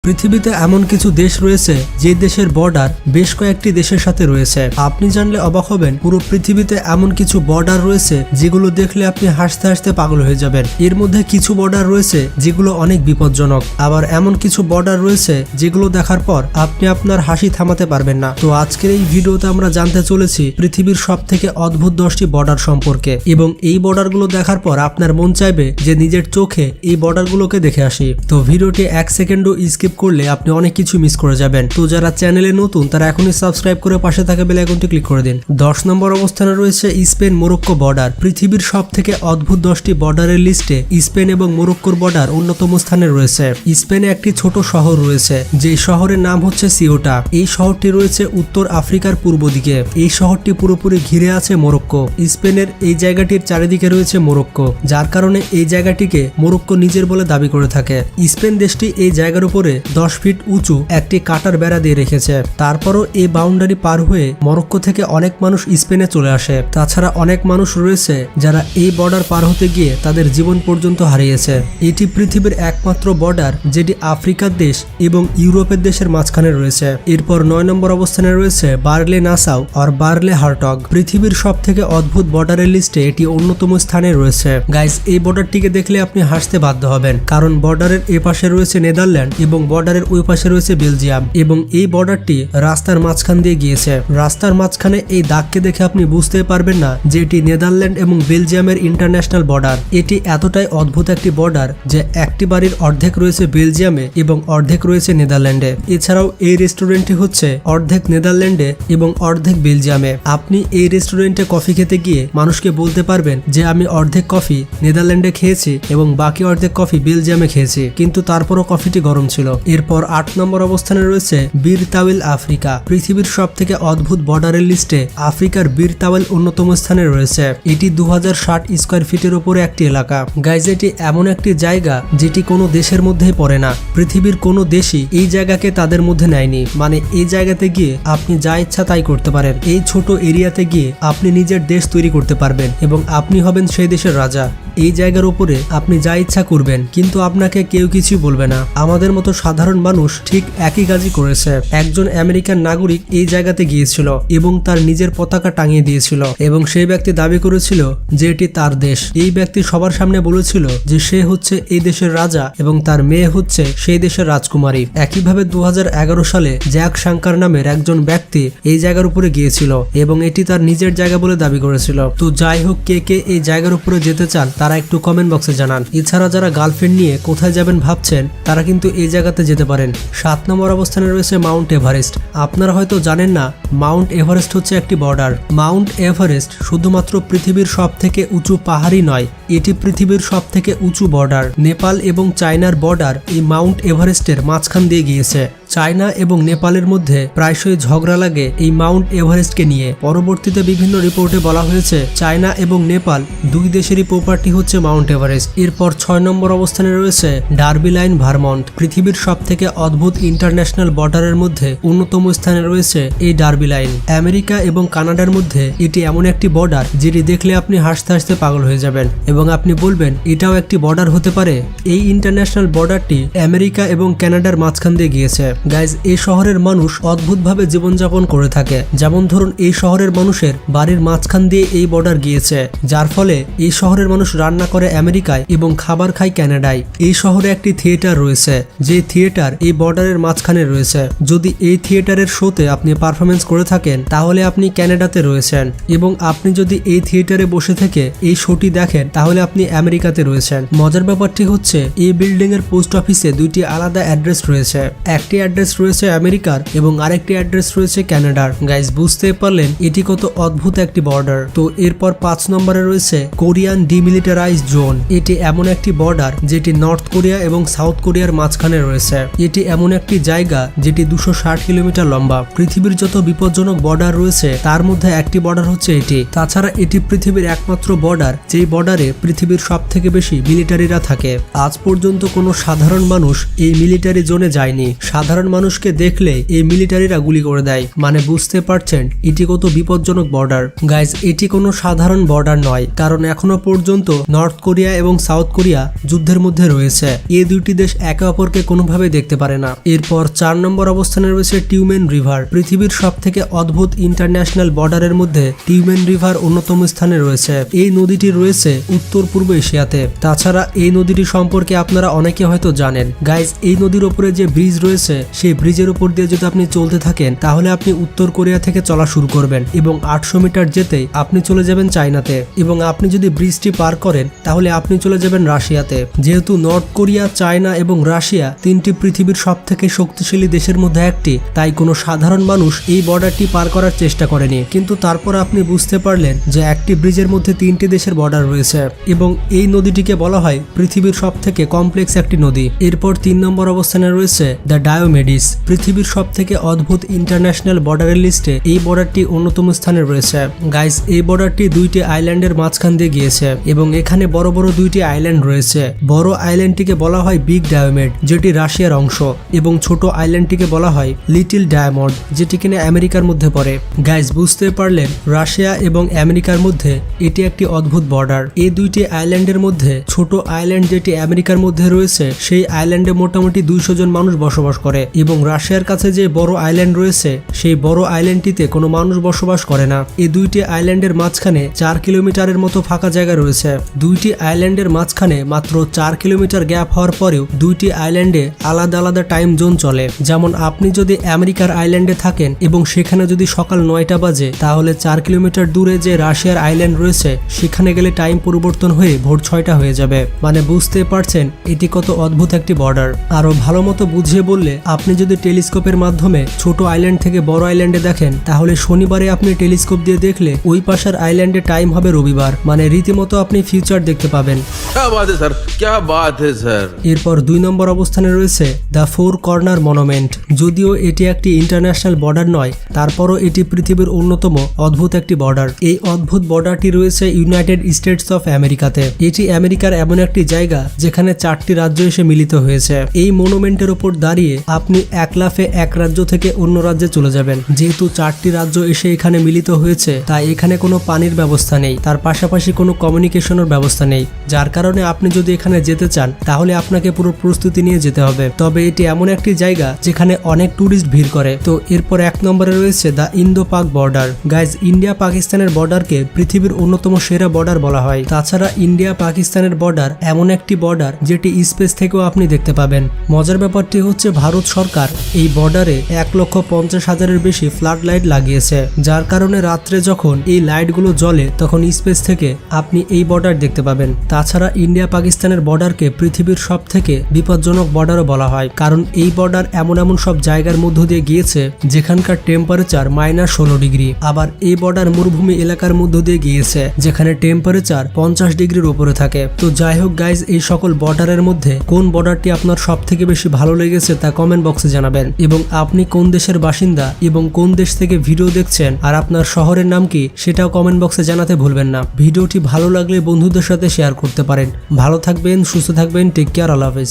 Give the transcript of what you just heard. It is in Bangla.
পৃথিবীতে এমন কিছু দেশ রয়েছে যে দেশের বর্ডার বেশ কয়েকটি দেশের সাথে রয়েছে। আপনি জানলে অবাক হবেন, পুরো পৃথিবীতে এমন কিছু বর্ডার রয়েছে যেগুলো দেখলে আপনি হাসতে হাসতে পাগল হয়ে যাবেন। এর মধ্যে কিছু বর্ডার রয়েছে যেগুলো অনেক বিপজ্জনক, আবার এমন কিছু বর্ডার রয়েছে যেগুলো দেখার পর আপনি আপনার হাসি থামাতে পারবেন না। তো আজকের এই ভিডিওতে আমরা জানতে চলেছি পৃথিবীর সবথেকে অদ্ভুত 10টি বর্ডার সম্পর্কে, এবং এই বর্ডারগুলো দেখার পর আপনার মন চাইবে যে নিজের চোখে এই বর্ডারগুলোকে দেখে আসি। তো ভিডিওটি 1 সেকেন্ডও স্কিপ করলে আপনি অনেক কিছু মিস করে যাবেন। তো যারা চ্যানেলে নতুন তারা এখনই সাবস্ক্রাইব করে পাশে থাকা বেল আইকনটি ক্লিক করে দিন। 10 নম্বর অবস্থানে রয়েছে স্পেন মোরক্কো বর্ডার। পৃথিবীর সবথেকে অদ্ভুত 10টি বর্ডারের লিস্টে স্পেন এবং মোরক্কোর বর্ডার অন্যতম স্থানে রয়েছে। স্পেনে একটি ছোট শহর রয়েছে, যে শহরের নাম হচ্ছে সিউটা। এই শহরটি রয়েছে উত্তর আফ্রিকার পূর্ব দিকে। এই শহরটি পুরোপুরি ঘিরে আছে মোরক্কো। স্পেনের এই জায়গাটির চারিদিকে রয়েছে মোরক্কো, যার কারণে এই জায়গাটিকে মোরক্কো নিজের বলে দাবি করে থাকে। স্পেন দেশটি এই জায়গার উপরে 10 ফিট উঁচু একটি কাটার বেড়া দিয়ে রেখেছে। তারপরও এই বাউন্ডারি পার হয়ে মরক্কো থেকে অনেক মানুষ স্পেনে চলে আসে। তাছাড়া অনেক মানুষ রয়েছে যারা এই বর্ডার পার হতে গিয়ে তাদের জীবন পর্যন্ত হারিয়েছে। এটি পৃথিবীর একমাত্র বর্ডার যেটি আফ্রিকার দেশ এবং ইউরোপের দেশের মাঝখানে রয়েছে। এরপর 9 নম্বর অবস্থানে রয়েছে বার্লে নাসাউ আর বার্লে হার্টগ। পৃথিবীর সব থেকে অদ্ভুত বর্ডারের লিস্টে এটি অন্যতম স্থানে রয়েছে। গাইস, এই বর্ডারটিকে দেখলে আপনি হাসতে বাধ্য হবেন, কারণ বর্ডারের এ পাশে রয়েছে নেদারল্যান্ড এবং বর্ডারের ওই পাশে রয়েছে বেলজিয়াম, এবং এই বর্ডারটি রাস্তার মাঝখান দিয়ে গিয়েছে। রাস্তার মাঝখানে এই দাগকে দেখে আপনি বুঝতেই পারবেন না যে এটি নেদারল্যান্ড এবং বেলজিয়ামের ইন্টারন্যাশনাল বর্ডার। এটি এতটাই অদ্ভুত একটি বর্ডার যে একটি বাড়ির অর্ধেক রয়েছে বেলজিয়ামে এবং অর্ধেক রয়েছে নেদারল্যান্ডে। এছাড়াও এই রেস্টুরেন্টটি হচ্ছে অর্ধেক নেদারল্যান্ডে এবং অর্ধেক বেলজিয়ামে। আপনি এই রেস্টুরেন্টে কফি খেতে গিয়ে মানুষকে বলতে পারবেন যে আমি অর্ধেক কফি নেদারল্যান্ডে খেয়েছি এবং বাকি অর্ধেক কফি বেলজিয়ামে খেয়েছি, কিন্তু তারপরও কফিটি গরম ছিল। এরপর 8 নম্বর অবস্থানে রয়েছে বীর তাওয়েল আফ্রিকা। পৃথিবীর সব থেকে অদ্ভুত বর্ডারের লিস্টে আফ্রিকার বীর তাওয়েল অন্যতম স্থানে রয়েছে। এটি 2060 স্কোয়ার ফিটের উপরে একটি এলাকা। গাইজ, এটি এমন একটি জায়গা যেটি কোনো দেশের মধ্যেই পড়ে না। পৃথিবীর কোনো দেশই এই জায়গাকে তাদের মধ্যে নেয়নি। মানে এই জায়গাতে গিয়ে আপনি যা ইচ্ছা তাই করতে পারেন। এই ছোট এরিয়াতে গিয়ে আপনি নিজের দেশ তৈরি করতে পারবেন এবং আপনি হবেন সেই দেশের রাজা। এই জায়গার উপরে আপনি যা ইচ্ছা করবেন, কিন্তু আপনাকে কেউ কিছু বলবে না। আমাদের মতো সাধারণ মানুষ ঠিক একই কাজই করেছে। একজন আমেরিকান নাগরিক এই জায়গাতে গিয়েছিল এবং তার নিজের পতাকা টাঙিয়ে দিয়েছিল, এবং সেই ব্যক্তি দাবি করেছিল যে এটি তার দেশ। এই ব্যক্তি সবার সামনে বলেছিল যে সে হচ্ছে এই দেশের রাজা এবং তার মেয়ে হচ্ছে সেই দেশের রাজকুমারী। একইভাবে 2011 সালে জ্যাক শাঙ্কার নামের একজন ব্যক্তি এই জায়গার উপরে গিয়েছিল এবং এটি তার নিজের জায়গা বলে দাবি করেছিল। তো যাই হোক, কে কে এই জায়গার উপরে যেতে চান তারা একটু কমেন্ট বক্সে জানান। এছাড়া যারা গার্লফ্রেন্ড নিয়ে কোথায় যাবেন ভাবছেন তারা কিন্তু এই জায়গাতে যেতে পারেন। 7 নম্বর অবস্থানে রয়েছে মাউন্ট এভারেস্ট। আপনারা হয়তো জানেন না, মাউন্ট এভারেস্ট হচ্ছে একটি বর্ডার। মাউন্ট এভারেস্ট শুধুমাত্র পৃথিবীর সব থেকে উঁচু পাহাড়ই নয়, এটি পৃথিবীর সব থেকে উঁচু বর্ডার। নেপাল এবং চায়নার বর্ডার এই মাউন্ট এভারেস্টের মাঝখান দিয়ে গিয়েছে। চায়না এবং নেপালের মধ্যে প্রায়শই ঝগড়া লাগে এই মাউন্ট এভারেস্টকে নিয়ে। পরবর্তীতে বিভিন্ন রিপোর্টে বলা হয়েছে চায়না এবং নেপাল দুই দেশেরই প্রপার্টি হচ্ছে মাউন্ট এভারেস্ট। এরপর 6 নম্বর অবস্থানে রয়েছে ডার্বি লাইন ভারমন্ট। পৃথিবীর সব থেকে অদ্ভুত ইন্টারন্যাশনাল বর্ডারের মধ্যে অন্যতম স্থানে রয়েছে এই ডার্বি লাইন। আমেরিকা এবং কানাডার মধ্যে এটি এমন একটি বর্ডার যেটি দেখলে আপনি হাসতে হাসতে পাগল হয়ে যাবেন এবং আপনি বলবেন এটাও একটি বর্ডার হতে পারে। এই ইন্টারন্যাশনাল বর্ডারটি আমেরিকা এবং কানাডার মাঝখান দিয়ে গিয়েছে। গাইজ, এই শহরের মানুষ অদ্ভুতভাবে জীবনযাপন করে থাকে। যেমন ধরুন, এই শহরের মানুষের বাড়ির মাঝখান দিয়ে এই বর্ডার গিয়েছে, যার ফলে এই শহরের মানুষ রান্না করে আমেরিকায় এবং খাবার খায় কানাডায়। এই শহরে একটি থিয়েটার রয়েছে, যে থিয়েটার এই বর্ডারের মাঝখানে রয়েছে। যদি এই থিয়েটারের শোতে আপনি পারফরমেন্স করে থাকেন তাহলে আপনি কানাডাতে রয়েছেন, এবং আপনি যদি এই থিয়েটারে বসে থেকে এই শোটি দেখেন তাহলে আপনি আমেরিকাতে রয়েছেন। মজার ব্যাপারটি হচ্ছে এই বিল্ডিং এর পোস্ট অফিসে দুইটি আলাদা অ্যাড্রেস রয়েছে। একটি অ্যাড্রেস রয়েছে আমেরিকার এবং আরেকটি অ্যাড্রেস রয়েছে কানাডার। গাইজ, বুঝতে পারলেন এটি কত অদ্ভুত একটি বর্ডার। তো এরপর 5 নম্বরে রয়েছে কোরিয়ান ডিমিলিটারাইজড জোন। এটি এমন একটি বর্ডার যেটি নর্থ কোরিয়া এবং সাউথ কোরিয়ার মাঝখানে রয়েছে। এটি এমন একটি জায়গা যেটি 260 কিলোমিটার লম্বা। পৃথিবীর যত বিপজ্জনক বর্ডার রয়েছে তার মধ্যে একটি বর্ডার হচ্ছে এটি। তাছাড়া এটি পৃথিবীর একমাত্র বর্ডার যেই বর্ডারে পৃথিবীর সব থেকে বেশি মিলিটারিরা থাকে। আজ পর্যন্ত কোনো সাধারণ মানুষ এই মিলিটারি জোনে যায়নি। সাধারণ মানুষকে দেখলে এই মিলিটারিরা গুলি করে দেয়। মানে বুঝতে পারছেন এটি কত বিপজ্জনক বর্ডার। গাইজ, এটি কোনো সাধারণ বর্ডার নয়, কারণ এখনো পর্যন্ত নর্থ কোরিয়া এবং সাউথ কোরিয়া যুদ্ধের মধ্যে রয়েছে। এই দুইটি দেশ একে অপরকে কোনোভাবে দেখতে পারে না। এরপর 4 নম্বর অবস্থানে রয়েছে টিউমেন রিভার। পৃথিবীর সব থেকে অদ্ভুত ইন্টারন্যাশনাল বর্ডারের মধ্যে টিউমেন রিভার অন্যতম স্থানে রয়েছে। এই নদীটি রয়েছে উত্তর পূর্ব এশিয়াতে। তাছাড়া এই নদীটি সম্পর্কে আপনারা অনেকে হয়তো জানেন। গাইজ, এই নদীর উপরে যে ব্রিজ রয়েছে সেই ব্রিজের উপর দিয়ে যদি আপনি চলতে থাকেন তাহলে আপনি উত্তর কোরিয়া থেকে চলা শুরু করবেন এবং 800 মিটার যেতেই আপনি চলে যাবেন চায়নাতে, এবং আপনি যদি ব্রিজটি পার করেন তাহলে আপনি চলে যাবেন রাশিয়াতে। যেহেতু নর্থ কোরিয়া, চায়না এবং রাশিয়া তিনটি পৃথিবীর সব থেকে শক্তিশালী দেশের মধ্যে একটি, তাই কোনো সাধারণ মানুষ এই বর্ডারটি পার করার চেষ্টা করেনি। কিন্তু তারপর আপনি বুঝতে পারলেন যে একটি ব্রিজের মধ্যে 3টি দেশের বর্ডার রয়েছে এবং এই নদীটিকে বলা হয় পৃথিবীর সব থেকে কমপ্লেক্স একটি নদী। এরপর 3 নম্বর অবস্থানে রয়েছে দ্য ডায়োমেডিস। পৃথিবীর সব থেকে অদ্ভুত ইন্টারন্যাশনাল বর্ডারের লিস্টে এই বর্ডারটি অন্যতম স্থানে রয়েছে। গাইস, এই বর্ডারটি 2টি আইল্যান্ডের মাঝখান দিয়ে গিয়েছে এবং এখানে বড় বড় 2টি আইল্যান্ড রয়েছে। বড় আইল্যান্ডটিকে বলা হয় বিগ ডায়োমেড, যেটি রাশিয়ার অংশ, এবং ছোট আইল্যান্ডটিকে বলা হয় লিটল ডায়মন্ড, যেটি কিনা আমেরিকার মধ্যে পড়ে। গাইস, বুঝতে পারলেন রাশিয়া এবং আমেরিকার মধ্যে এটি একটি অদ্ভুত বর্ডার। এই 2টি আইল্যান্ডের মধ্যে ছোট আইল্যান্ড যেটি আমেরিকার মধ্যে রয়েছে সেই আইল্যান্ডে মোটামুটি 200 জন মানুষ বসবাস করে, এবং রাশিয়ার কাছে যে বড় আইল্যান্ড রয়েছে সেই বড় আইল্যান্ডটিতে কোনো মানুষ বসবাস করে না। এই 2টি আইল্যান্ডের মাঝখানে 4 কিলোমিটারের মতো ফাঁকা জায়গা রয়েছে। 2টি আইল্যান্ডের মাঝখানে মাত্র 4 কিলোমিটার গ্যাপ হওয়ার পরেও 2টি আইল্যান্ডে আলাদা আলাদা টাইম জোন চলে। যেমন আপনি যদি আমেরিকার আইল্যান্ডে থাকেন এবং সেখানে যদি সকাল 9টা বাজে, তাহলে 4 কিলোমিটার দূরে যে রাশিয়ার আইল্যান্ড রয়েছে সেখানে গেলে টাইম পরিবর্তন হয়ে ভোর 6টা হয়ে যাবে। মানে বুঝতে পারছেন এটি কত অদ্ভুত একটি বর্ডার। আরো ভালো মতো বুঝিয়ে বললে, আপনি যদি টেলিস্কোপের মাধ্যমে ছোট আইল্যান্ড থেকে বড় আইল্যান্ডে দেখেন তাহলে শনিবারে আপনি টেলিস্কোপ দিয়ে দেখলে ওই পাশের আইল্যান্ডে টাইম হবে রবিবার। মানে রীতিমতো আপনি ফিউচার দেখতে পাবেন। এরপর 2 নম্বর অবস্থানে রয়েছে দ্য 4 কর্নার মনুমেন্ট। যদিও এটি একটি ইন্টারন্যাশনাল বর্ডার নয়, তারপরও এটি পৃথিবীর অন্যতম অদ্ভুত একটি বর্ডার। এই অদ্ভুত বর্ডারটি রয়েছে ইউনাইটেড স্টেটস অফ আমেরিকাতে। এটি আমেরিকার এমন একটি জায়গা যেখানে 4টি রাজ্য এসে মিলিত হয়েছে। এই মনুমেন্টের উপর দাঁড়িয়ে আপনি এক লাফে এক রাজ্য থেকে অন্য রাজ্যে চলে যাবেন। যেহেতু 4টি রাজ্য এসে এখানে মিলিত হয়েছে তাই এখানে কোনো পানির ব্যবস্থা নেই, তার পাশাপাশি কোনো কমিউনিকেশনের ব্যবস্থা নেই, যার কারণে আপনি যদি এখানে যেতে চান তাহলে আপনাকে পুরো প্রস্তুতি নিয়ে যেতে হবে। তবে এটি এমন একটি জায়গা যেখানে অনেক টুরিস্ট ভিড় করে। তো এরপর 1 নম্বরে রয়েছে দ্য ইন্দো পাক বর্ডার। গাইজ, ইন্ডিয়া পাকিস্তানের বর্ডারকে পৃথিবীর অন্যতম সেরা বর্ডার বলা হয়। তাছাড়া ইন্ডিয়া পাকিস্তানের বর্ডার এমন একটি বর্ডার যেটি স্পেস থেকেও আপনি দেখতে পাবেন। মজার ব্যাপারটি হচ্ছে ভারত সরকার এই বর্ডারে 1,50,000-এর বেশি ফ্লাড লাইট লাগিয়েছে, যার কারণে রাত্রে যখন এই লাইটগুলো জ্বলে তখন স্পেস থেকে আপনি এই বর্ডার দেখতে পাবেন। তাছাড়া ইন্ডিয়া পাকিস্তানের বর্ডারকে পৃথিবীর সব থেকে বিপজ্জনক বর্ডারও বলা হয়, কারণ এই বর্ডার এমন সব জায়গার মধ্য দিয়ে গিয়েছে যেখানকার টেম্পারেচার -16 ডিগ্রি। আবার এই বর্ডার মরুভূমি এলাকার মধ্য দিয়ে গিয়েছে যেখানে টেম্পারেচার 50 ডিগ্রির উপরে থাকে। তো যাই হোক গাইজ, এই সকল বর্ডারের মধ্যে কোন বর্ডারটি আপনার সব থেকে বেশি ভালো লেগেছে তা কমেন্ট বক্সে জানাবেন, এবং আপনি কোন দেশের বাসিন্দা এবং কোন দেশ থেকে ভিডিও দেখছেন আর আপনার শহরের নাম কি সেটাও কমেন্ট বক্সে জানাতে ভুলবেন না। ভিডিওটি ভালো লাগলে বন্ধুদের সাথে শেয়ার করতে পারেন। ভালো থাকবেন, সুস্থ থাকবেন, টেক কেয়ার, আল্লাহ হাফেজ।